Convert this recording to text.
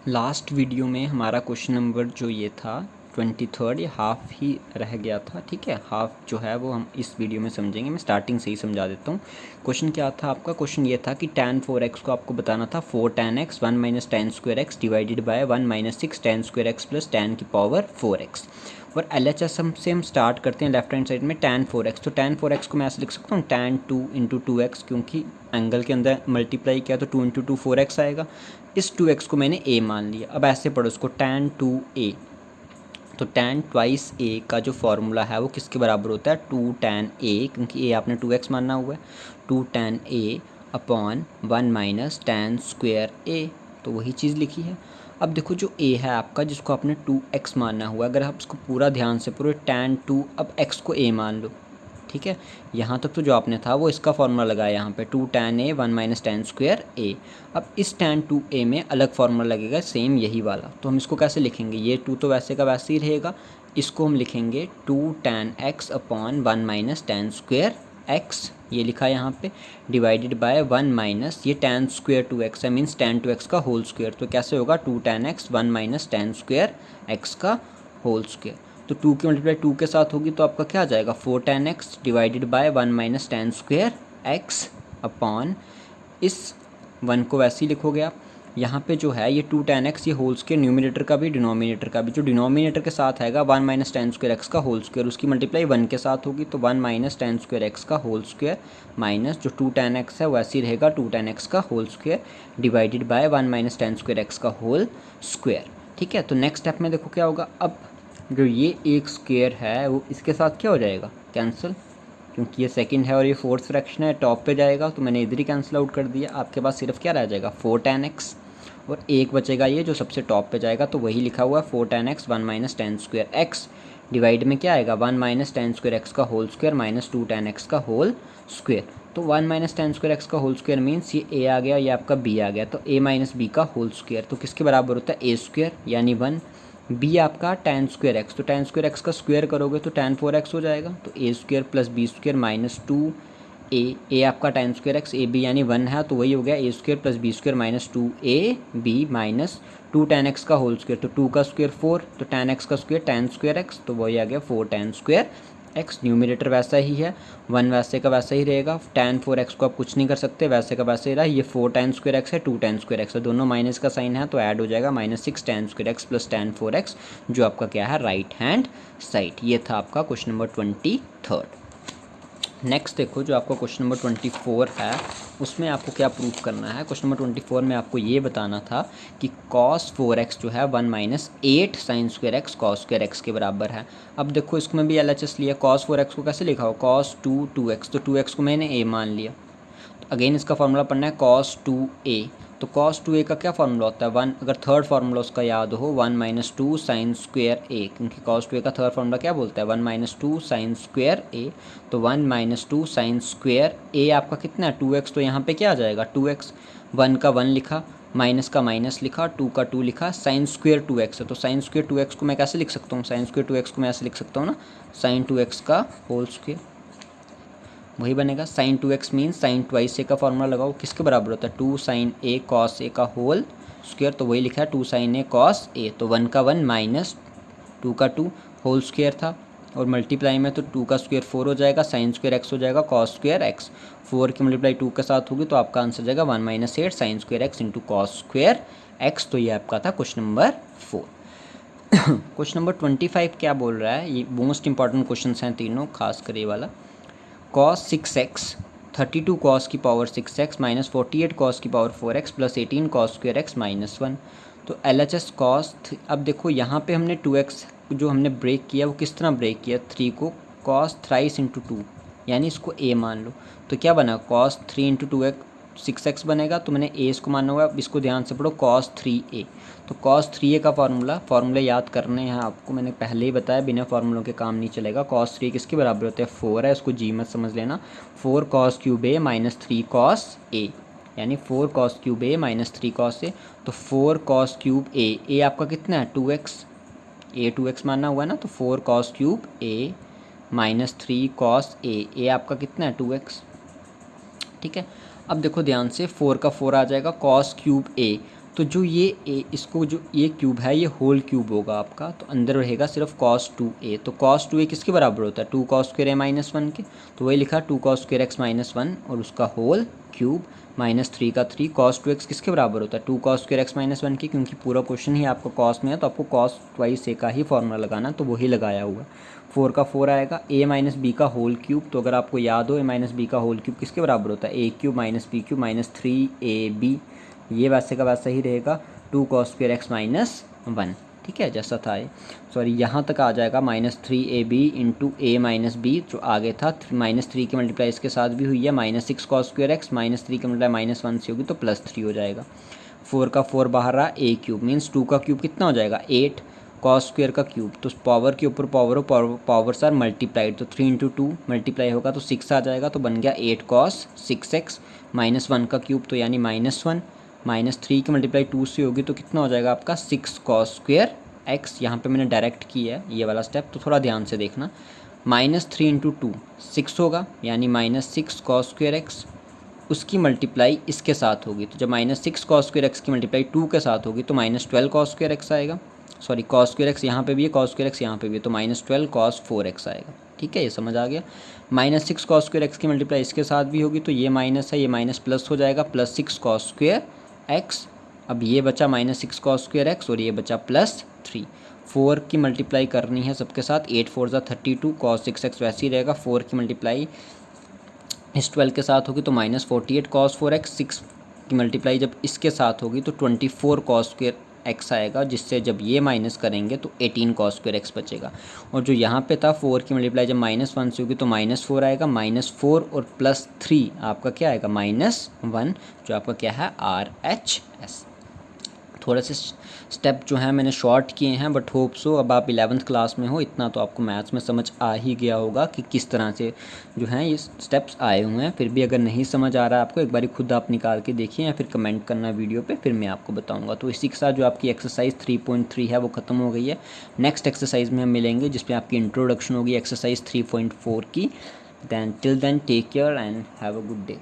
Last video में हमारा question number जो ये था 23 ये हाफ ही रह गया था। ठीक है, हाफ जो है वो हम इस वीडियो में समझेंगे। मैं स्टार्टिंग से ही समझा देता हूँ। क्वेश्चन क्या था आपका? क्वेश्चन ये था कि tan 4x को आपको बताना था 4 tan x 1 minus tan square x divided by 1 minus 6 tan square x plus tan की पावर 4x। और LHS से हम स्टार्ट करते हैं लेफ्ट हैंड साइड में tan 4x। तो tan 4x को मैं ऐसे लिख सकता हूँ tan 2 इंटू 2x, क्योंकि एंगल के अंदर मल्टीप्लाई किया तो 2 इंटू 2 4x आएगा। इस 2x को मैंने a मान लिया। अब ऐसे पढ़ो इसको tan 2a। तो tan ट्वाइस a का जो फॉर्मूला है वो किसके बराबर होता है? 2 tan a, क्योंकि a आपने 2x मानना हुआ है। 2 tan a upon 1 minus tan square a। तो वही चीज़ लिखी है। अब देखो जो a है आपका, जिसको आपने 2x मानना हुआ, अगर आप इसको पूरा ध्यान से पूरे tan 2, अब x को a मान लो। ठीक है, यहाँ तक तो जो आपने था वो इसका फॉर्मूला लगाया यहाँ पे 2 tan a 1 minus tan square a। अब इस tan 2a में अलग फार्मूला लगेगा, सेम यही वाला। तो हम इसको कैसे लिखेंगे? ये 2 तो वैसे का वैसे ही रहेगा। इसको हम लिखेंगे 2 tan x upon 1 minus tan square x, ये लिखा है यहाँ पे, डिवाइडेड बाय 1 माइनस ये tan स्क्वायर 2x है, मीन्स tan 2x का होल स्क्वायर। तो कैसे होगा? 2 tan x 1 minus tan square x का होल स्क्वायर। तो 2 की मल्टीप्लाई 2 के साथ होगी तो आपका क्या आ जाएगा? 4 tan x divided by 1 minus tan square x upon इस 1 को वैसे ही लिखोगे आप। यहाँ पे जो है ये 2 tan x, ये होल स्क्वायर न्यूमिनेटर का भी डिनोमिनेटर का भी, जो डिनोमिनेटर के साथ आएगा 1 माइनस tan स्क्वायर x का होल स्क्वायर, उसकी मल्टीप्लाई 1 के साथ होगी तो 1 माइनस tan स्क्वायर x का होल स्क्वायर माइनस जो 2 tan x है वैसे ही रहेगा 2 tan x का whole square divided by 1 minus tan square x का होल स्क्वायर। ठीक है, तो नेक्स्ट स्टेप में देखो क्या होगा। अब जो ये एक स्क्वायर है वो इसके साथ क्या हो जाएगा? कैंसिल, क्योंकि ये सेकंड है और ये फोर्थ फ्रैक्शन है, टॉप पे जाएगा तो मैंने इधर ही कैंसिल आउट कर दिया। आपके पास सिर्फ क्या रह जाएगा? 4 tan x, और एक बचेगा ये जो सबसे टॉप पे जाएगा, तो वही लिखा हुआ है 4 tan x 1 minus tan square x divide में क्या आएगा? 1 माइनस tan स्क्वायर x का whole square minus 2 tan x का होल स्क्वायर। तो 1 माइनस tan स्क्वायर x का होल स्क्वायर मीन्स ये a आ गया, ये आपका b आ गया, तो a माइनस b का होल स्क्वायर तो किसके बराबर होता है? a स्क्वायर यानी 1। b आपका tan स्क्वायर x, तो tan स्क्वायर x का स्क्वायर करोगे तो tan 4x हो जाएगा, तो a square plus B square minus 2a आपका tan square x, A B यानी 1 है, तो वही हो गया a square plus B square minus 2ab minus 2 tan x का होल स्क्वायर, तो 2 का स्क्वायर 4, तो tan x का स्क्वायर tan स्क्वायर x, तो वही आ गया 4 tan स्क्वायर x। न्यूमिनेटर वैसा ही है, 1 वैसे का वैसा ही रहेगा। tan 4x को आप कुछ नहीं कर सकते, वैसे का वैसे ही रहा। ये 4 tan स्क्वायर x है, 2 tan स्क्वायर x है, दोनों माइनस का साइन है तो ऐड हो जाएगा minus 6 tan square x plus tan 4x, जो आपका क्या है? Right hand side. ये था आपका क्वेश्चन नंबर 23। नेक्स्ट देखो जो आपका क्वेश्चन नंबर 24 है, उसमें आपको क्या प्रूफ करना है। क्वेश्चन नंबर 24 में आपको ये बताना था कि cos 4x जो है 1 minus 8 sine square x cos square x के बराबर है। अब देखो इसमें भी LHS लिया, cos 4x को कैसे लिखा हो? cos 2x, तो 2x को मैंने a मान लिया। तो अगेन इसका फॉर्मूला पढ़ना है cos 2a। तो cos 2a का क्या फॉर्मूला होता है? 1, अगर थर्ड फार्मूला उसका याद हो 1 माइनस 2 साइन स्क्वायर a, क्योंकि cos 2a का थर्ड फार्मूला क्या बोलता है? 1 माइनस 2 साइन स्क्वायर a। तो 1 माइनस 2 साइन स्क्वायर a आपका कितना है? 2x, तो यहाँ पे क्या आ जाएगा? 2x, 1 का 1 लिखा, माइनस का माइनस लिखा, 2 का 2 लिखा, साइन स्क्वायर 2x है, तो साइन स्क्वायर 2x को मैं कैसे लिख सकता हूँ? साइन स्क्वायर 2x को मैं ऐसे लिख सकता हूँ ना, साइन 2x का होल स्क्वायर, वही बनेगा। Sine 2x means sine twice A का फॉर्मूला लगाओ, किसके बराबर होता है? 2 साइन ए कॉस ए का होल स्क्वायर, तो वही लिखा है 2 साइन ए कॉस ए। तो 1 का 1 माइनस 2 का 2 होल स्क्वायर था, और मल्टीप्लाई में तो 2 का स्क्वायर 4 हो जाएगा, साइन स्क्वायर एक्स हो जाएगा कॉस स्क्वायर एक्स। 4 की मल्टीप्लाई 2 के साथ होगी तो आपका आंसर जाएगा 1 minus 8 sine square x into cos square x. तो ये आपका था क्वेश्चन नंबर 4। क्वेश्चन नंबर 25 क्या बोल रहा है? ये मोस्ट इंपॉर्टेंट क्वेश्चन हैं तीनों, खासकर ये वाला। cos 6x 32 cos की पावर 6x माइनस 48 cos की power 4x plus 18 cos square x minus 1। तो LHS cos, अब देखो यहाँ पे हमने 2x जो हमने ब्रेक किया वो किस तरह ब्रेक किया? 3 को cos थ्राइस इंटू 2, यानी इसको a मान लो, तो क्या बना? cos 3 इंटू 2x 6x बनेगा, तो मैंने a इसको मानना होगा। अब इसको ध्यान से पढ़ो, cos 3a। तो cos 3a का फार्मूले याद करने हैं आपको, मैंने पहले ही बताया बिना फार्मूलों के काम नहीं चलेगा। cos 3 किसके बराबर होते हैं? 4 है, उसको g मत समझ लेना। 4 cos cube a minus 3 cos a, यानी 4 cos cube a minus 3 cos a। तो 4 cos क्यूब a आपका कितना है? 2x, a 2x मानना हुआ है ना, तो 4 cos cube a minus 3 cos a आपका कितना है? 2x। ठीक है, अब देखो ध्यान से, 4 का 4 आ जाएगा, cos क्यूब a तो जो ये इसको जो ये क्यूब है ये होल क्यूब होगा आपका, तो अंदर रहेगा सिर्फ कॉस 2a। तो कॉस 2a किसके बराबर होता है? 2 कॉस स्क्वायर a माइनस 1 के। तो वही लिखा 2 कॉस स्क्वायर x माइनस 1 और उसका होल क्यूब माइनस 3 का 3। कॉस 2x किसके बराबर होता है? 2 कॉस स्क्वायर x माइनस 1 की, क्योंकि पूरा क्वेश्चन ही आपका कॉस में है तो आपको कॉस ट्वाइस a का ही फॉर्मूला लगाना, तो वही लगाया हुआ। 4 का 4 आएगा। a माइनस बी का होल क्यूब, तो अगर आपको याद हो a माइनस बी का होल क्यूब किसके बराबर होता है? a cube minus B cube minus 3ab। ये वैसे का वैसा ही रहेगा 2 कॉस स्क्वायर x माइनस 1, ठीक है, जैसा था ये। सॉरी, यहाँ तक आ जाएगा माइनस 3ab इंटू ए माइनस बी, जो आगे था माइनस 3 की मल्टीप्लाई इसके साथ भी हुई है, minus 6 cos square x minus 3 की मल्टीप्लाई माइनस 1 से होगी तो प्लस 3 हो जाएगा। 4 का 4 बाहर रहा, a क्यूब मीन्स 2 का क्यूब कितना हो जाएगा? 8 कॉस स्क्वायर का क्यूब, तो पावर के ऊपर पावर हो, पावर्स आर मल्टीप्लाइड, तो 3 इंटू 2 मल्टीप्लाई होगा तो 6 आ जाएगा, तो बन गया 8 कॉस 6x माइनस 1 का क्यूब, तो यानी माइनस 1 माइनस 3 की मल्टीप्लाई 2 से होगी तो कितना हो जाएगा आपका? 6 कॉस स्क्वायर एक्स। यहाँ पे मैंने डायरेक्ट किया है ये वाला स्टेप, तो थोड़ा ध्यान से देखना। माइनस 3 इंटू 2 6 होगा, यानी माइनस 6 कॉस स्क्वायर एक्स, उसकी मल्टीप्लाई इसके साथ होगी, तो जब माइनस 6 कॉस स्क्वायर एक्स की मल्टीप्लाई 2 के साथ होगी तो माइनस 12 कॉस स्क्वायर एक्स आएगा। सॉरी, कॉस स्क्वायर एक्स यहाँ पे भी है, कॉस स्क्वायर एक्स यहाँ पे भी है, तो माइनस 12 कॉस 4x आएगा। ठीक है, ये समझ आ गया। माइनस 6 कॉस स्क्वायर एक्स की मल्टीप्लाई इसके साथ भी होगी, तो ये माइनस है, ये माइनस प्लस हो जाएगा, प्लस 6 कॉस स्क्वायर एक्स। अब ये बचा माइनस 6 कॉस स्क्वायर एक्स और ये बचा प्लस 3। 4 की मल्टीप्लाई करनी है सबके साथ, 8 4 ज़ा 32, कॉस 6x वैसे ही रहेगा। 4 की मल्टीप्लाई इस 12 के साथ होगी तो माइनस 48 कॉस 4x। 6 की मल्टीप्लाई जब इसके साथ होगी तो 24 कॉस स्क्वायर एक्स आएगा, जिससे जब ये माइनस करेंगे तो 18 कॉस स्क्वायर एक्स बचेगा। और जो यहाँ पे था 4 की मल्टीप्लाई जब माइनस 1 से होगी तो माइनस 4 आएगा, माइनस 4 और प्लस 3 आपका क्या आएगा? माइनस 1, जो आपका क्या है? RHS। थोड़े से स्टेप जो हैं मैंने शॉर्ट किए हैं, बट होप सो अब आप 11th क्लास में हो, इतना तो आपको मैथ्स में समझ आ ही गया होगा कि किस तरह से जो हैं ये स्टेप्स आए हुए हैं। फिर भी अगर नहीं समझ आ रहा है आपको, एक बार खुद आप निकाल के देखिए या फिर कमेंट करना वीडियो पे, फिर मैं आपको बताऊंगा। तो इसी के साथ जो आपकी एक्सरसाइज 3.3 है वो ख़त्म हो गई है। नेक्स्ट एक्सरसाइज में हम मिलेंगे जिसमें आपकी इंट्रोडक्शन होगी एक्सरसाइज 3.4 की। Then till then take care and have a good day.